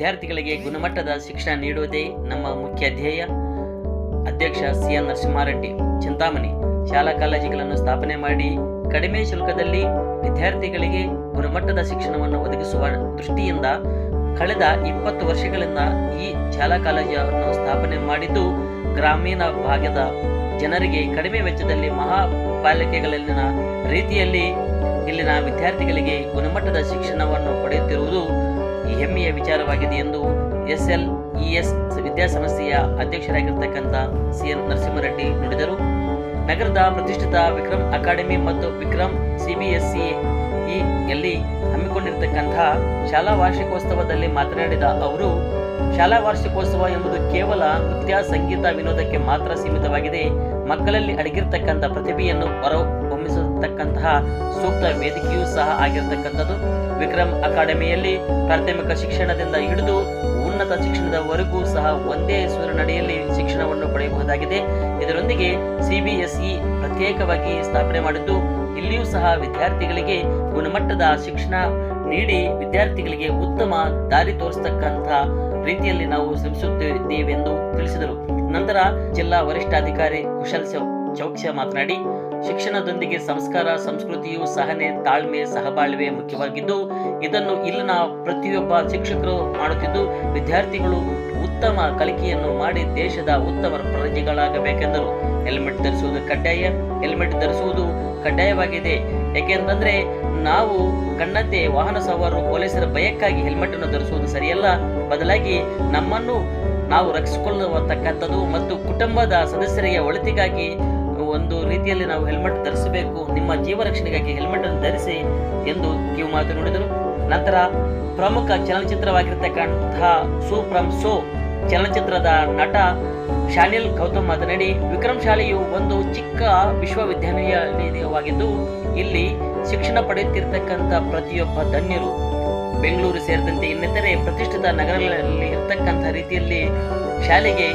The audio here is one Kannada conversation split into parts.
ವಿದ್ಯಾರ್ಥಿಗಳಿಗೆ ಗುಣಮಟ್ಟದ ಶಿಕ್ಷಣ ನೀಡುವುದೇ ನಮ್ಮ ಮುಖ್ಯ ಧ್ಯೇಯ. ಅಧ್ಯಕ್ಷ CN ನರಸಿಂಹಾರೆಡ್ಡಿ ಚಿಂತಾಮಣಿ ಶಾಲಾ ಕಾಲೇಜುಗಳನ್ನು ಸ್ಥಾಪನೆ ಮಾಡಿ ಕಡಿಮೆ ಶುಲ್ಕದಲ್ಲಿ ವಿದ್ಯಾರ್ಥಿಗಳಿಗೆ ಗುಣಮಟ್ಟದ ಶಿಕ್ಷಣವನ್ನು ಒದಗಿಸುವ ದೃಷ್ಟಿಯಿಂದ ಕಳೆದ 20 ವರ್ಷಗಳಿಂದ ಈ ಶಾಲಾ ಕಾಲೇಜನ್ನು ಸ್ಥಾಪನೆ ಮಾಡಿದ್ದು ಗ್ರಾಮೀಣ ಭಾಗದ ಜನರಿಗೆ ಕಡಿಮೆ ವೆಚ್ಚದಲ್ಲಿ ಮಹಾಪಾಲಿಕೆಗಳಲ್ಲಿನ ರೀತಿಯಲ್ಲಿ ಇಲ್ಲಿನ ವಿದ್ಯಾರ್ಥಿಗಳಿಗೆ ಗುಣಮಟ್ಟದ ಶಿಕ್ಷಣವನ್ನು ಪಡೆಯುತ್ತಿರುವುದು ಈ ಹೆಮ್ಮೆಯ ವಿಚಾರವಾಗಿದೆ ಎಂದು SLES ವಿದ್ಯಾಸಂಸ್ಥೆಯ ಅಧ್ಯಕ್ಷರಾಗಿರ್ತಕ್ಕಂಥ CN ನರಸಿಂಹಾರೆಡ್ಡಿ ನುಡಿದರು. ನಗರದ ಪ್ರತಿಷ್ಠಿತ ವಿಕ್ರಮ್ ಅಕಾಡೆಮಿ ಮತ್ತು ವಿಕ್ರಮ್ CBSE ಯಲ್ಲಿ ಹಮ್ಮಿಕೊಂಡಿರತಕ್ಕಂತಹ ಶಾಲಾ ವಾರ್ಷಿಕೋತ್ಸವದಲ್ಲಿ ಮಾತನಾಡಿದ ಅವರು, ಶಾಲಾ ವಾರ್ಷಿಕೋತ್ಸವ ಎಂಬುದು ಕೇವಲ ನೃತ್ಯ, ಸಂಗೀತ, ವಿನೋದಕ್ಕೆ ಮಾತ್ರ ಸೀಮಿತವಾಗಿದೆ. ಮಕ್ಕಳಲ್ಲಿ ಅಡಗಿರ್ತಕ್ಕಂಥ ಪ್ರತಿಭೆಯನ್ನು ಹೊರಹೊಮ್ಮಿಸತಕ್ಕಂತಹ ಸೂಕ್ತ ವೇದಿಕೆಯೂ ಸಹ ಆಗಿರತಕ್ಕಂಥದ್ದು. ವಿಕ್ರಮ್ ಅಕಾಡೆಮಿಯಲ್ಲಿ ಪ್ರಾಥಮಿಕ ಶಿಕ್ಷಣದಿಂದ ಹಿಡಿದು ಉನ್ನತ ಶಿಕ್ಷಣದವರೆಗೂ ಸಹ ಒಂದೇ ಸೂರಿನಡಿಯಲ್ಲಿ ಶಿಕ್ಷಣವನ್ನು ಪಡೆಯಬಹುದಾಗಿದೆ. ಇದರೊಂದಿಗೆ CBSE ಪ್ರತ್ಯೇಕವಾಗಿ ಸ್ಥಾಪನೆ ಮಾಡಿದ್ದು ಇಲ್ಲಿಯೂ ಸಹ ವಿದ್ಯಾರ್ಥಿಗಳಿಗೆ ಗುಣಮಟ್ಟದ ಶಿಕ್ಷಣ ನೀಡಿ ವಿದ್ಯಾರ್ಥಿಗಳಿಗೆ ಉತ್ತಮ ದಾರಿ ತೋರಿಸತಕ್ಕಂಥ ರೀತಿಯಲ್ಲಿ ನಾವು ಶ್ರಮಿಸುತ್ತಿದ್ದೇವೆ ಎಂದು ತಿಳಿಸಿದರು. ನಂತರ ಜಿಲ್ಲಾ ವರಿಷ್ಠಾಧಿಕಾರಿ ಕುಶಲ್ ಚೌಕ್ಸಿಯಾ ಮಾತನಾಡಿ, ಶಿಕ್ಷಣದೊಂದಿಗೆ ಸಂಸ್ಕಾರ, ಸಂಸ್ಕೃತಿಯು ಸಹನೆ, ತಾಳ್ಮೆ, ಸಹಬಾಳ್ವೆ ಮುಖ್ಯವಾಗಿದ್ದು ಇದನ್ನು ಇಲ್ಲಿನ ಪ್ರತಿಯೊಬ್ಬ ಶಿಕ್ಷಕರು ಮಾಡುತ್ತಿದ್ದು ವಿದ್ಯಾರ್ಥಿಗಳು ಉತ್ತಮ ಕಲಿಕೆಯನ್ನು ಮಾಡಿ ದೇಶದ ಉತ್ತಮ ಪ್ರಜೆಗಳಾಗಬೇಕೆಂದರು. ಹೆಲ್ಮೆಟ್ ಧರಿಸುವುದು ಕಡ್ಡಾಯ. ಹೆಲ್ಮೆಟ್ ಧರಿಸುವುದು ಕಡ್ಡಾಯವಾಗಿದೆ. ಏಕೆಂತಂದ್ರೆ ನಾವು ಕಣ್ಣಂತೆ ವಾಹನ ಸವಾರರು ಪೊಲೀಸರ ಭಯಕ್ಕಾಗಿ ಹೆಲ್ಮೆಟ್ ಅನ್ನು ಧರಿಸುವುದು ಸರಿಯಲ್ಲ. ಬದಲಾಗಿ ನಮ್ಮನ್ನು ನಾವು ರಕ್ಷಿಸಿಕೊಳ್ಳತಕ್ಕಂಥದ್ದು ಮತ್ತು ಕುಟುಂಬದ ಸದಸ್ಯರಿಗೆ ಒಳಿತಿಗಾಗಿ ಒಂದು ರೀತಿಯಲ್ಲಿ ನಾವು ಹೆಲ್ಮೆಟ್ ಧರಿಸಬೇಕು. ನಿಮ್ಮ ಜೀವ ರಕ್ಷಣೆಗಾಗಿ ಹೆಲ್ಮೆಟ್ ಅನ್ನು ಧರಿಸಿ ಎಂದು ಕಿವಿ ಮಾತು ನುಡಿದರು. ನಂತರ ಪ್ರಮುಖ ಚಲನಚಿತ್ರವಾಗಿರ್ತಕ್ಕಂತಹ ಸೂಪ್ರಮ್ ಸೋ ಚಲನಚಿತ್ರದ ನಟ ಶಾನಿಲ್ ಗೌತಮ್ ಮಾತನಾಡಿ, ವಿಕ್ರಮ್ ಶಾಲೆಯು ಒಂದು ಚಿಕ್ಕ ವಿಶ್ವವಿದ್ಯಾನಿಲಯವಾಗಿದ್ದು ಇಲ್ಲಿ ಶಿಕ್ಷಣ ಪಡೆಯುತ್ತಿರ್ತಕ್ಕಂಥ ಪ್ರತಿಯೊಬ್ಬ ಧನ್ಯರು. ಬೆಂಗಳೂರು ಸೇರಿದಂತೆ ಇನ್ನಿತರೆ ಪ್ರತಿಷ್ಠಿತ ನಗರಗಳಲ್ಲಿ ಇರತಕ್ಕಂಥ ರೀತಿಯಲ್ಲಿ ಶಾಲೆಗೆ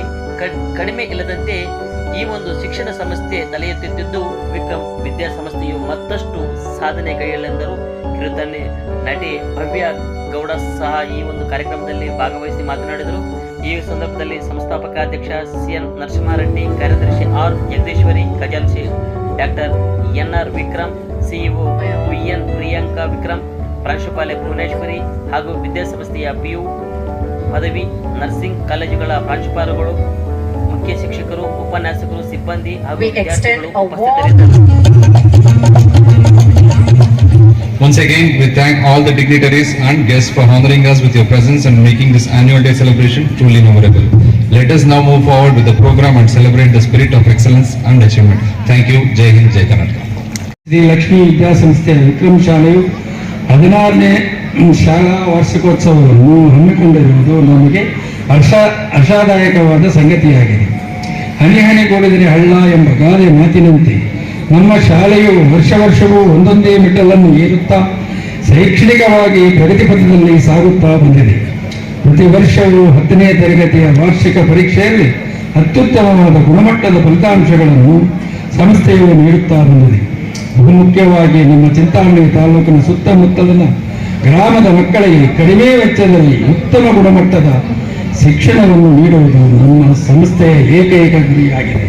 ಕಡಿಮೆ ಇಲ್ಲದಂತೆ ಈ ಒಂದು ಶಿಕ್ಷಣ ಸಂಸ್ಥೆ ತಲೆ ಎತ್ತುತ್ತಿದ್ದು ವಿಕ್ರಮ್ ವಿದ್ಯಾಸಂಸ್ಥೆಯು ಮತ್ತಷ್ಟು ಸಾಧನೆಗೈಯಲೆಂದರು. ಕಿರುತನೆ ನಟಿ ಭವ್ಯ ಗೌಡ ಸಹ ಈ ಒಂದು ಕಾರ್ಯಕ್ರಮದಲ್ಲಿ ಭಾಗವಹಿಸಿ ಮಾತನಾಡಿದರು. ಈ ಸಂದರ್ಭದಲ್ಲಿ ಸಂಸ್ಥಾಪಕ ಅಧ್ಯಕ್ಷ CN ನರಸಿಂಹಾರೆಡ್ಡಿ, ಕಾರ್ಯದರ್ಶಿ R ಜಗದೀಶ್ವರಿ, ಖಜಾಂಚಿ doctor NR Vikram, CEO VN Priyanka Vikram, ಪ್ರಾಂಶುಪಾಲೆ ಭುವನೇಶ್ವರಿ ಹಾಗೂ ವಿದ್ಯಾಸಂಸ್ಥೆಯ PU ಪದವಿ ನರ್ಸಿಂಗ್ ಕಾಲೇಜುಗಳ ಪ್ರಾಂಶುಪಾಲರುಗಳು, ಮುಖ್ಯ ಶಿಕ್ಷಕರು, ಉಪನ್ಯಾಸಕರು, ಸಿಬ್ಬಂದಿ ಹಾಗೂ ವಿದ್ಯಾರ್ಥಿಗಳು ಉಪಸ್ಥಿತರಿದ್ದರು. Once again, we thank all the dignitaries and guests for honoring us with your presence and making this annual day celebration truly memorable. Let us now move forward with the program and celebrate the spirit of excellence and achievement. Thank you. Jai Hind, Jai Karnataka. Shri Lakshmi ವಿದ್ಯಾಸಂಸ್ಥೆಯ ವಿಕ್ರಮ್ ಶಾಲೆಯು 16ನೇ ಶಾಲಾ ವಾರ್ಷಿಕೋತ್ಸವವನ್ನು ಹಮ್ಮಿಕೊಂಡಿರುವುದು ನಮಗೆ ಹರ್ಷದಾಯಕವಾದ ಸಂಗತಿಯಾಗಿದೆ. ಹನಿ ಹನಿಗೂಡಿದರೆ ಹಳ್ಳ ಎಂಬ ಗಾದೆ ಮಾತಿನಂತೆ ನಮ್ಮ ಶಾಲೆಯು ವರ್ಷವೂ ಒಂದೊಂದೇ ಮೆಟ್ಟಲನ್ನು ಏರುತ್ತಾ ಶೈಕ್ಷಣಿಕವಾಗಿ ಪ್ರಗತಿ ಪಥದಲ್ಲಿ ಸಾಗುತ್ತಾ ಬಂದಿದೆ. ಪ್ರತಿ ವರ್ಷವೂ 10ನೇ ತರಗತಿಯ ವಾರ್ಷಿಕ ಪರೀಕ್ಷೆಯಲ್ಲಿ ಅತ್ಯುತ್ತಮವಾದ ಗುಣಮಟ್ಟದ ಫಲಿತಾಂಶಗಳನ್ನು ಸಂಸ್ಥೆಯು ನೀಡುತ್ತಾ ಬಂದಿದೆ. ಬಹುಮುಖ್ಯವಾಗಿ ನಮ್ಮ ಚಿಂತಾಮಣಿ ತಾಲೂಕಿನ ಸುತ್ತಮುತ್ತಲಿನ ಗ್ರಾಮದ ಮಕ್ಕಳಿಗೆ ಕಡಿಮೆ ವೆಚ್ಚದಲ್ಲಿ ಉತ್ತಮ ಗುಣಮಟ್ಟದ ಶಿಕ್ಷಣವನ್ನು ನೀಡುವುದು ನಮ್ಮ ಸಂಸ್ಥೆಯ ಏಕೈಕ ಗುರಿಯಾಗಿದೆ.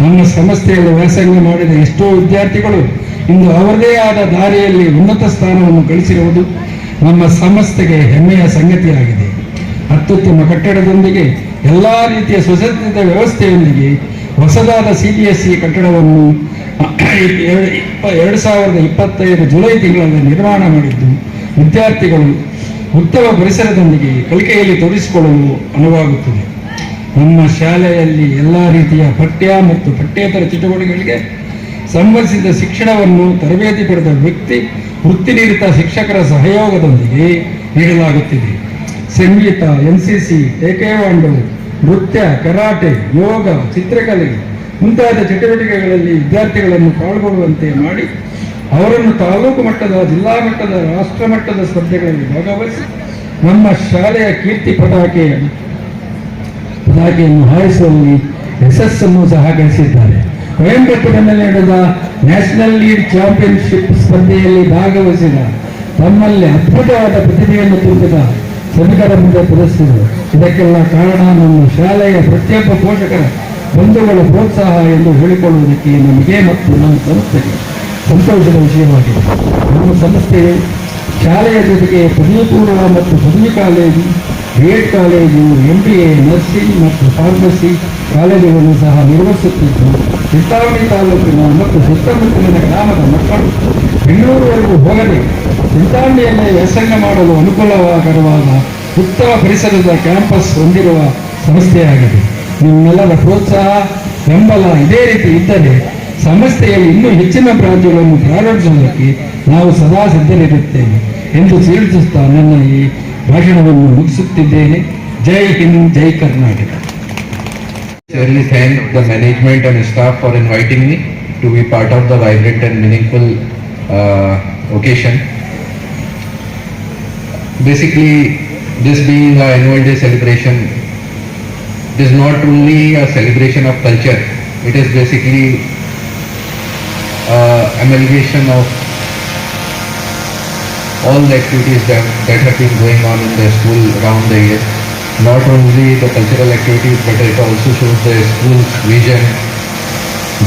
ನಮ್ಮ ಸಂಸ್ಥೆಯಲ್ಲಿ ವ್ಯಾಸಂಗ ಮಾಡಿದ ಎಷ್ಟೋ ವಿದ್ಯಾರ್ಥಿಗಳು ಇಂದು ಅವರದೇ ಆದ ದಾರಿಯಲ್ಲಿ ಉನ್ನತ ಸ್ಥಾನವನ್ನು ಗಳಿಸಿರುವುದು ನಮ್ಮ ಸಂಸ್ಥೆಗೆ ಹೆಮ್ಮೆಯ ಸಂಗತಿಯಾಗಿದೆ. ಅತ್ಯುತ್ತಮ ಕಟ್ಟಡದೊಂದಿಗೆ ಎಲ್ಲ ರೀತಿಯ ಸುಸಜ್ಜಿತ ವ್ಯವಸ್ಥೆಯೊಂದಿಗೆ ಹೊಸದಾದ CBSE ಕಟ್ಟಡವನ್ನು 2025 ಜುಲೈ ತಿಂಗಳಲ್ಲಿ ನಿರ್ಮಾಣ ಮಾಡಿದ್ದು ವಿದ್ಯಾರ್ಥಿಗಳು ಉತ್ತಮ ಪರಿಸರದೊಂದಿಗೆ ಕಲಿಕೆಯಲ್ಲಿ ತೊಡಗಿಸಿಕೊಳ್ಳಲು ಅನುವಾಗುತ್ತದೆ. ನಮ್ಮ ಶಾಲೆಯಲ್ಲಿ ಎಲ್ಲ ರೀತಿಯ ಪಠ್ಯ ಮತ್ತು ಪಠ್ಯೇತರ ಚಟುವಟಿಕೆಗಳಿಗೆ ಸಂಬಂಧಿಸಿದ ಶಿಕ್ಷಣವನ್ನು ತರಬೇತಿ ಪಡೆದ ವೃತ್ತಿನಿರತ ಶಿಕ್ಷಕರ ಸಹಯೋಗದೊಂದಿಗೆ ನೀಡಲಾಗುತ್ತಿದೆ. ಸಂಗೀತ, NCC, ಟೇಕ್ವಾಂಡೋ, ನೃತ್ಯ, ಕರಾಟೆ, ಯೋಗ, ಚಿತ್ರಕಲೆ ಮುಂತಾದ ಚಟುವಟಿಕೆಗಳಲ್ಲಿ ವಿದ್ಯಾರ್ಥಿಗಳನ್ನು ಪಾಲ್ಗೊಳ್ಳುವಂತೆ ಮಾಡಿ ಅವರನ್ನು ತಾಲೂಕು ಮಟ್ಟದ, ಜಿಲ್ಲಾ ಮಟ್ಟದ, ರಾಷ್ಟ್ರ ಮಟ್ಟದ ಸ್ಪರ್ಧೆಗಳಲ್ಲಿ ಭಾಗವಹಿಸಿ ನಮ್ಮ ಶಾಲೆಯ ಕೀರ್ತಿ ಪತಾಕೆಯನ್ನು ಹಾರಿಸುವಲ್ಲಿ ಯಶಸ್ಸನ್ನು ಸಹ ಗಳಿಸಿದ್ದಾರೆ. ಕೊಯಂಬತ್ತೂರಿನಲ್ಲಿ ನಡೆದ ನ್ಯಾಷನಲ್ ಲೀಡ್ ಚಾಂಪಿಯನ್ಶಿಪ್ ಸ್ಪರ್ಧೆಯಲ್ಲಿ ಭಾಗವಹಿಸಿದ ತಮ್ಮಲ್ಲಿ ಅದ್ಭುತವಾದ ಪ್ರತಿಭೆಯನ್ನು ತುಂಬಿದ ಸಭಿಕರ ಮುಂದೆ ತಿಳಿಸಿದರು. ಇದಕ್ಕೆಲ್ಲ ಕಾರಣ ನಮ್ಮ ಶಾಲೆಯ ಪ್ರತಿಯೊಬ್ಬ ಪೋಷಕರ ಬಂಧುಗಳ ಪ್ರೋತ್ಸಾಹ ಎಂದು ಹೇಳಿಕೊಳ್ಳುವುದಕ್ಕೆ ನಮಗೆ ಮತ್ತು ನಮ್ಮ ಸಂಸ್ಥೆಗೆ ಸಂತೋಷದ ವಿಷಯವಾಗಿದೆ. ನಮ್ಮ ಸಂಸ್ಥೆಯು ಶಾಲೆಯ ಜೊತೆಗೆ ಪದವಿ ಪೂರ್ವ ಮತ್ತು ಪದವಿ college, BEd college, MBA, nursing ಮತ್ತು ಫಾರ್ಮಸಿ ಕಾಲೇಜುಗಳನ್ನು ಸಹ ನಿರ್ವಹಿಸುತ್ತಿದ್ದು, ಚಿಂತಾಮಣಿ ತಾಲೂಕಿನ ಮತ್ತು ಸುತ್ತಮುತ್ತಲಿನ ಗ್ರಾಮದ ಮಕ್ಕಳು ಬೆಂಗಳೂರುವರೆಗೂ ಹೋಗದೆ ಚಿಂತಾಮಣಿಯಲ್ಲೇ ವ್ಯಾಸಂಗ ಮಾಡಲು ಅನುಕೂಲಕರವಾದ ಉತ್ತಮ ಪರಿಸರದ ಕ್ಯಾಂಪಸ್ ಹೊಂದಿರುವ ಸಂಸ್ಥೆಯಾಗಿದೆ. ನಿಮ್ಮೆಲ್ಲರ ಪ್ರೋತ್ಸಾಹ, ಬೆಂಬಲ ಇದೇ ರೀತಿ ಇದ್ದರೆ ಸಂಸ್ಥೆಯಲ್ಲಿ ಇನ್ನೂ ಹೆಚ್ಚಿನ ಬ್ರಾಂಚುಗಳನ್ನು ಪ್ರಾರಂಭಿಸುವುದಕ್ಕೆ ನಾವು ಸದಾ ಸಿದ್ಧರಿರುತ್ತೇವೆ ಎಂದು ತಿಳಿಸುತ್ತಾ ನನ್ನ ಈ ಭಾಷಣವನ್ನು ಮುಗಿಸುತ್ತಿದ್ದೇನೆ. ಜೈ ಹಿಂದ್, ಜೈ Karnataka. Sincerely thank the management and staff for inviting me to be part of the vibrant and meaningful occasion. Basically, this being our annual day celebration, it is not only a celebration of culture, it is basically amalgamation of all the activities that have been going on in the school around the year. Not only the cultural activities, but it also shows the school's vision,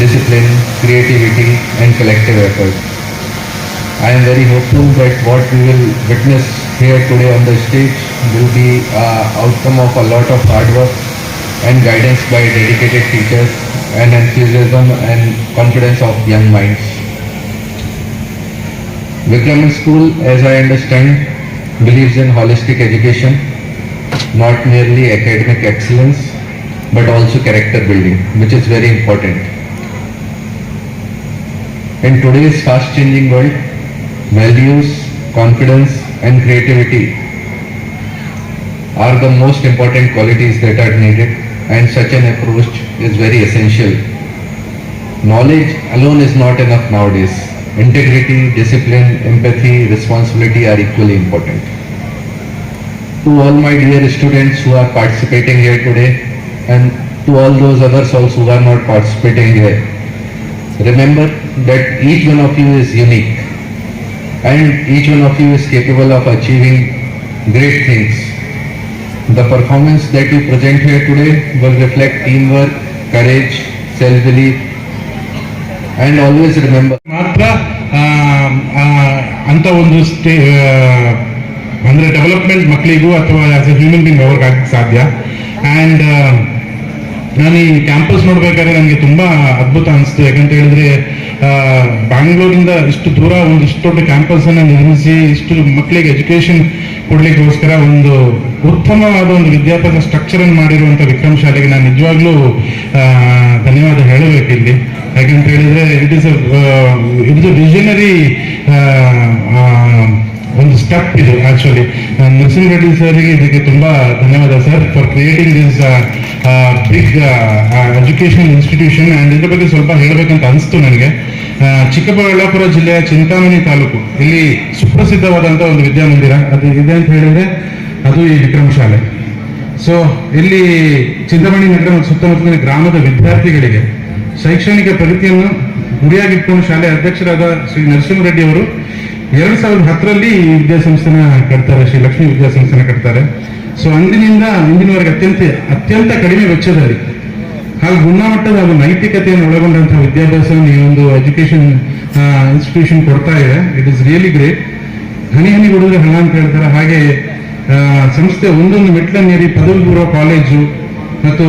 discipline, creativity and collective effort. I am very hopeful that what we will witness here today on the stage will be an outcome of a lot of hard work and guidance by dedicated teachers and enthusiasm and confidence of young minds. Vikraman School, as I understand, believes in holistic education, not merely academic excellence, but also character building, which is very important. In today's fast-changing world, values, confidence, and creativity are the most important qualities that are needed, and such an approach is very essential. Knowledge alone is not enough nowadays. Integrity, discipline, empathy, responsibility are equally important. To all my dear students who are participating here today, and to all those others also who are not participating here, remember that each one of you is unique and each one of you is capable of achieving great things. The performance that you present here today will reflect teamwork, courage, self-belief, and always remember ಮಾತ್ರ ಅಂತ ಒಂದು ಅಂದರೆ ಡೆವಲಪ್ಮೆಂಟ್ ಮಕ್ಕಳಿಗೂ ಅಥವಾ ಆಸ್ ಎ ಹ್ಯೂಮನ್ ಬೀಯಿಂಗ್ ಅವ್ರಿಗೆ ಆಗಕ್ಕೆ ಸಾಧ್ಯ. ಆ್ಯಂಡ್ ನಾನು ಈ ಕ್ಯಾಂಪಸ್ ನೋಡ್ಬೇಕಾದ್ರೆ ನನಗೆ ತುಂಬ ಅದ್ಭುತ ಅನಿಸ್ತು. ಯಾಕಂತ ಹೇಳಿದ್ರೆ ಬ್ಯಾಂಗ್ಳೂರಿಂದ ಇಷ್ಟು ದೂರ ಒಂದು ಇಷ್ಟು ದೊಡ್ಡ ಕ್ಯಾಂಪಸನ್ನು ನಿರ್ಮಿಸಿ ಇಷ್ಟು ಮಕ್ಕಳಿಗೆ ಎಜುಕೇಷನ್ ಕೊಡ್ಲಿಕ್ಕೋಸ್ಕರ ಒಂದು ಉತ್ತಮವಾದ ಒಂದು ವಿದ್ಯಾಭ್ಯಾಸ ಸ್ಟ್ರಕ್ಚರನ್ನು ಮಾಡಿರುವಂಥ ವಿಕ್ರಮ್ ಶಾಲೆಗೆ ನಾನು ನಿಜವಾಗ್ಲೂ ಧನ್ಯವಾದ ಹೇಳಬೇಕು ಇಲ್ಲಿ. ಯಾಕಂತ ಹೇಳಿದ್ರೆ ಇಟ್ ಇಸ್ ಅ ವಿಷನರಿ ಒಂದು ಸ್ಟೆಪ್ ಇದು ಆಕ್ಚುಲಿ. ನರಸಿಂಹ ರೆಡ್ಡಿ ಸರ್ಗೆ ಇದಕ್ಕೆ ತುಂಬಾ ಧನ್ಯವಾದ sir for creating this big educational institution. And ಇದ್ರ ಬಗ್ಗೆ ಸ್ವಲ್ಪ ಹೇಳಬೇಕಂತ ಅನಿಸ್ತು ನನಗೆ. ಚಿಕ್ಕಬಳ್ಳಾಪುರ ಜಿಲ್ಲೆಯ ಚಿಂತಾಮಣಿ ತಾಲೂಕು ಇಲ್ಲಿ ಸುಪ್ರಸಿದ್ಧವಾದಂಥ ಒಂದು ವಿದ್ಯಾಮಂದಿರ ಅದು ಇದೆ ಅಂತ ಹೇಳಿದ್ರೆ ಅದು ಈ ವಿಕ್ರಮ್ ಶಾಲೆ. ಸೊ ಇಲ್ಲಿ ಚಿಂತಾಮಣಿ ನಗರ ಮತ್ತು ಸುತ್ತಮುತ್ತಲಿನ ಗ್ರಾಮದ ವಿದ್ಯಾರ್ಥಿಗಳಿಗೆ ಶೈಕ್ಷಣಿಕ ಪ್ರಗತಿಯನ್ನು ಗುರಿಯಾಗಿಟ್ಕೊಂಡು ಶಾಲೆ ಅಧ್ಯಕ್ಷರಾದ ಶ್ರೀ ನರಸಿಂಹ ರೆಡ್ಡಿ ಅವರು 2010ರಲ್ಲಿ ಈ ವಿದ್ಯಾಸಂಸ್ಥೆನ ಕಟ್ತಾರೆ, ಶ್ರೀ ಲಕ್ಷ್ಮೀ ವಿದ್ಯಾಸಂಸ್ಥೆನ ಕಟ್ತಾರೆ. ಸೊ ಅಂದಿನಿಂದ ಇಂದಿನವರೆಗೆ ಅತ್ಯಂತ ಕಡಿಮೆ ವೆಚ್ಚದಲ್ಲಿ ಹಾಗೂ ಗುಣಮಟ್ಟದ ಹಾಗೂ ನೈತಿಕತೆಯನ್ನು ಒಳಗೊಂಡಂತಹ ವಿದ್ಯಾಭ್ಯಾಸವನ್ನು ಈ ಒಂದು ಎಜುಕೇಶನ್ ಇನ್ಸ್ಟಿಟ್ಯೂಷನ್ ಕೊಡ್ತಾ ಇದೆ. It is really great. ಹನಿ ಹನಿ ಗುಡಿದ್ರೆ ಹಣ ಅಂತ ಹೇಳ್ತಾರೆ. ಹಾಗೆ ಸಂಸ್ಥೆ ಒಂದೊಂದು ಮೆಟ್ಲನ್ನೇರಿ ಪದವಿ ಪೂರ್ವ ಕಾಲೇಜು ಮತ್ತು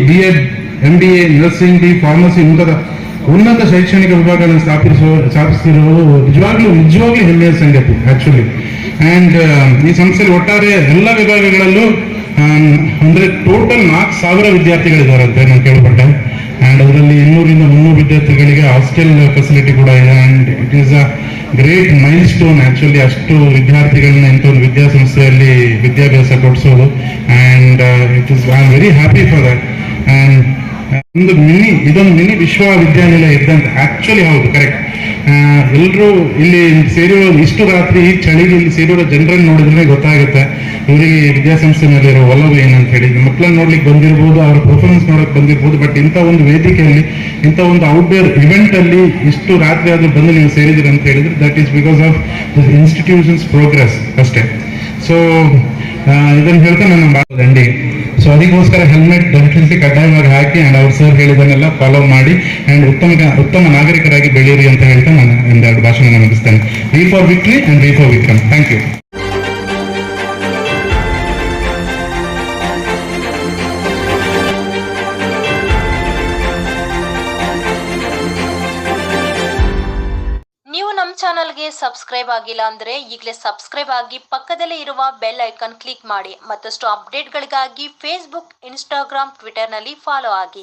BEd, MBA, ನರ್ಸಿಂಗ್, ಫಾರ್ಮಸಿ ಮುಂತಾದ ಉನ್ನತ ಶೈಕ್ಷಣಿಕ ವಿಭಾಗಗಳನ್ನು ಸ್ಥಾಪಿಸಿರುವುದು ನಿಜವಾಗ್ಲೂ ಹೆಮ್ಮೆಯ ಸಂಗತಿ ಆಕ್ಚುಲಿ. ಆ್ಯಂಡ್ ಈ ಸಂಸ್ಥೆಯಲ್ಲಿ ಒಟ್ಟಾರೆ ಎಲ್ಲ ವಿಭಾಗಗಳಲ್ಲೂ ಅಂದರೆ ಟೋಟಲ್ 4,000 ವಿದ್ಯಾರ್ಥಿಗಳಿದ್ದಾರಂತೆ ನಾನು ಕೇಳ್ಪಟ್ಟೆ. ಆ್ಯಂಡ್ ಅದರಲ್ಲಿ 200ರಿಂದ 300 ವಿದ್ಯಾರ್ಥಿಗಳಿಗೆ ಹಾಸ್ಟೆಲ್ ಫೆಸಿಲಿಟಿ ಕೂಡ ಇದೆ. And it is a great milestone actually ಅಷ್ಟು ವಿದ್ಯಾರ್ಥಿಗಳನ್ನ ಇಂಥ ಒಂದು ವಿದ್ಯಾಸಂಸ್ಥೆಯಲ್ಲಿ ವಿದ್ಯಾಭ್ಯಾಸ ಕೊಡಿಸೋದು. And I am very happy for that. And ಇದೊಂದು ಮಿನಿ ವಿಶ್ವವಿದ್ಯಾನಿಲಯ ಇದ್ದಂತೆ ಆಕ್ಚುಲಿ. ಹೌದು, ಕರೆಕ್ಟ್. ಎಲ್ಲರೂ ಇಲ್ಲಿ ಸೇರಿರೋ ಇಷ್ಟು ರಾತ್ರಿ ಈ ಚಳಿಗೆ ಇಲ್ಲಿ ಸೇರಿರೋ ಜನರನ್ನು ನೋಡಿದ್ರೆ ಗೊತ್ತಾಗುತ್ತೆ ಇವರಿಗೆ ವಿದ್ಯಾಸಂಸ್ಥೆ ಮೇಲೆ ಇರೋ ಒಲವು ಏನಂತ ಹೇಳಿ. ಮಕ್ಕಳನ್ನ ನೋಡ್ಲಿಕ್ಕೆ ಬಂದಿರ್ಬೋದು, ಅವ್ರ ಪರ್ಫಾರ್ಮೆನ್ಸ್ ನೋಡಕ್ ಬಂದಿರ್ಬೋದು, ಬಟ್ ಇಂಥ ಒಂದು ವೇದಿಕೆಯಲ್ಲಿ ಇಂಥ ಒಂದು ಔಟ್ಡೋರ್ ಇವೆಂಟ್ ಅಲ್ಲಿ ಇಷ್ಟು ರಾತ್ರಿ ಆದ್ರೂ ಬಂದು ನೀವು ಸೇರಿದಿರಿ ಅಂತ ಹೇಳಿದ್ರೆ that is because of this institutions progress ಅಷ್ಟೇ. ಸೊ ಸೊ ಇದನ್ನು ಹೇಳ್ತಾ ನನ್ನ ದಂಡಿಗೆ. ಸೊ ಅದಕ್ಕೋಸ್ಕರ ಹೆಲ್ಮೆಟ್ ಡೆಫಿನೆಟ್ಲಿ ಕಡ್ಡಾಯವಾಗಿ ಹಾಕಿ ಆ್ಯಂಡ್ ಅವ್ರು ಸರ್ ಹೇಳಿದನ್ನೆಲ್ಲ ಫಾಲೋ ಮಾಡಿ ಆ್ಯಂಡ್ ಉತ್ತಮ ನಾಗರಿಕರಾಗಿ ಬೆಳೀರಿ ಅಂತ ಹೇಳ್ತಾ ನಾನು ಒಂದೆರಡು ಭಾಷಣ ಮುಗಿಸ್ತೇನೆ. V for victory and V for Vikram. Thank you. ನಮ್ಮ ಚಾನಲ್ಗೆ ಸಬ್ಸ್ಕ್ರೈಬ್ ಆಗಿಲ್ಲ ಅಂದ್ರೆ ಈಗಲೇ ಸಬ್ಸ್ಕ್ರೈಬ್ ಆಗಿ ಪಕ್ಕದಲ್ಲೇ ಇರುವ ಬೆಲ್ ಐಕಾನ್ ಕ್ಲಿಕ್ ಮಾಡಿ. ಮತ್ತಷ್ಟು ಅಪ್ಡೇಟ್ಗಳಿಗಾಗಿ ಫೇಸ್ಬುಕ್, ಇನ್ಸ್ಟಾಗ್ರಾಮ್, ಟ್ವಿಟರ್ನಲ್ಲಿ ಫಾಲೋ ಆಗಿ.